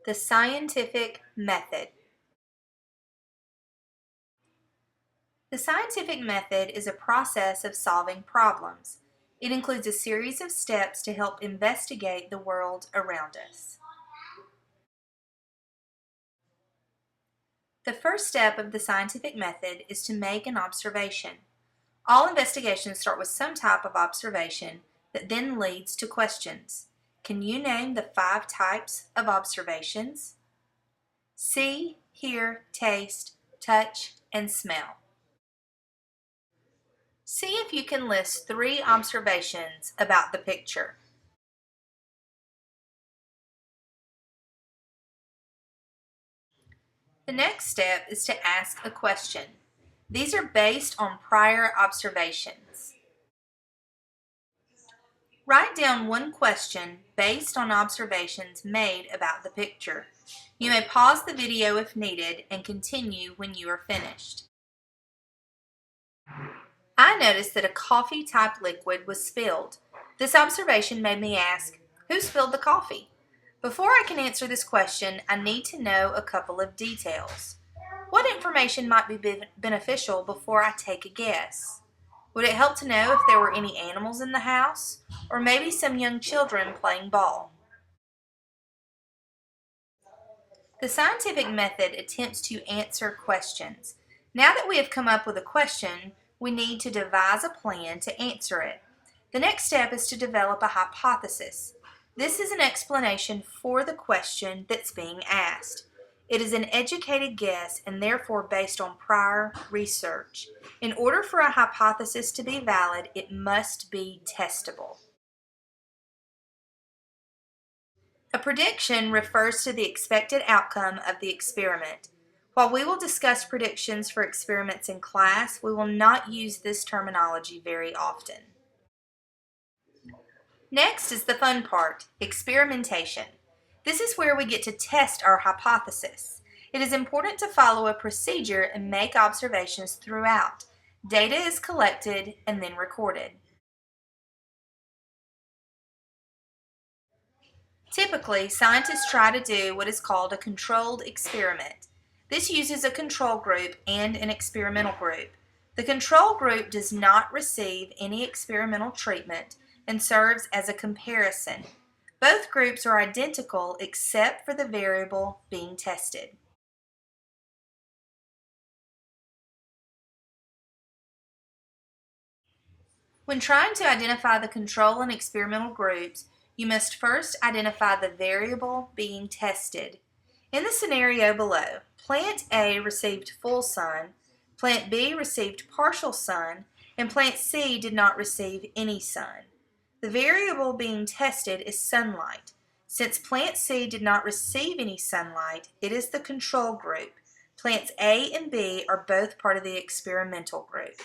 The scientific method. The scientific method is a process of solving problems. It includes a series of steps to help investigate the world around us. The first step of the scientific method is to make an observation. All investigations start with some type of observation that then leads to questions. Can you name the 5 types of observations? See, hear, taste, touch, and smell. See if you can list 3 observations about the picture. The next step is to ask a question. These are based on prior observations. Write down one question based on observations made about the picture. You may pause the video if needed and continue when you are finished. I noticed that a coffee-type liquid was spilled. This observation made me ask, who spilled the coffee? Before I can answer this question, I need to know a couple of details. What information might be beneficial before I take a guess? Would it help to know if there were any animals in the house, or maybe some young children playing ball? The scientific method attempts to answer questions. Now that we have come up with a question, we need to devise a plan to answer it. The next step is to develop a hypothesis. This is an explanation for the question that's being asked. It is an educated guess and therefore based on prior research. In order for a hypothesis to be valid, it must be testable. A prediction refers to the expected outcome of the experiment. While we will discuss predictions for experiments in class, we will not use this terminology very often. Next is the fun part, experimentation. This is where we get to test our hypothesis. It is important to follow a procedure and make observations throughout. Data is collected and then recorded. Typically, scientists try to do what is called a controlled experiment. This uses a control group and an experimental group. The control group does not receive any experimental treatment and serves as a comparison. Both groups are identical except for the variable being tested. When trying to identify the control and experimental groups, you must first identify the variable being tested. In the scenario below, plant A received full sun, plant B received partial sun, and plant C did not receive any sun. The variable being tested is sunlight. Since plant C did not receive any sunlight, it is the control group. Plants A and B are both part of the experimental group.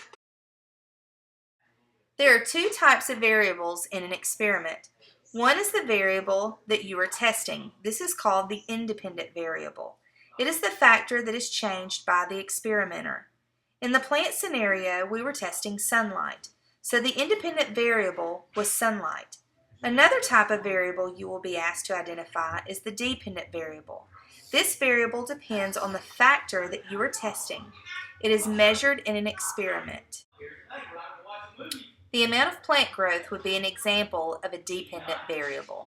There are 2 types of variables in an experiment. One is the variable that you are testing. This is called the independent variable. It is the factor that is changed by the experimenter. In the plant scenario, we were testing sunlight, so the independent variable was sunlight. Another type of variable you will be asked to identify is the dependent variable. This variable depends on the factor that you are testing. It is measured in an experiment. The amount of plant growth would be an example of a dependent variable.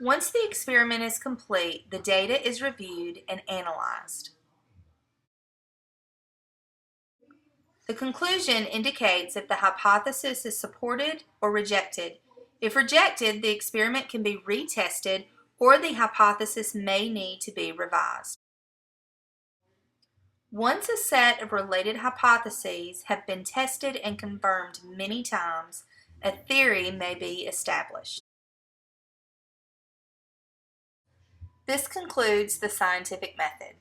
Once the experiment is complete, the data is reviewed and analyzed. The conclusion indicates if the hypothesis is supported or rejected. If rejected, the experiment can be retested or the hypothesis may need to be revised. Once a set of related hypotheses have been tested and confirmed many times, a theory may be established. This concludes the scientific method.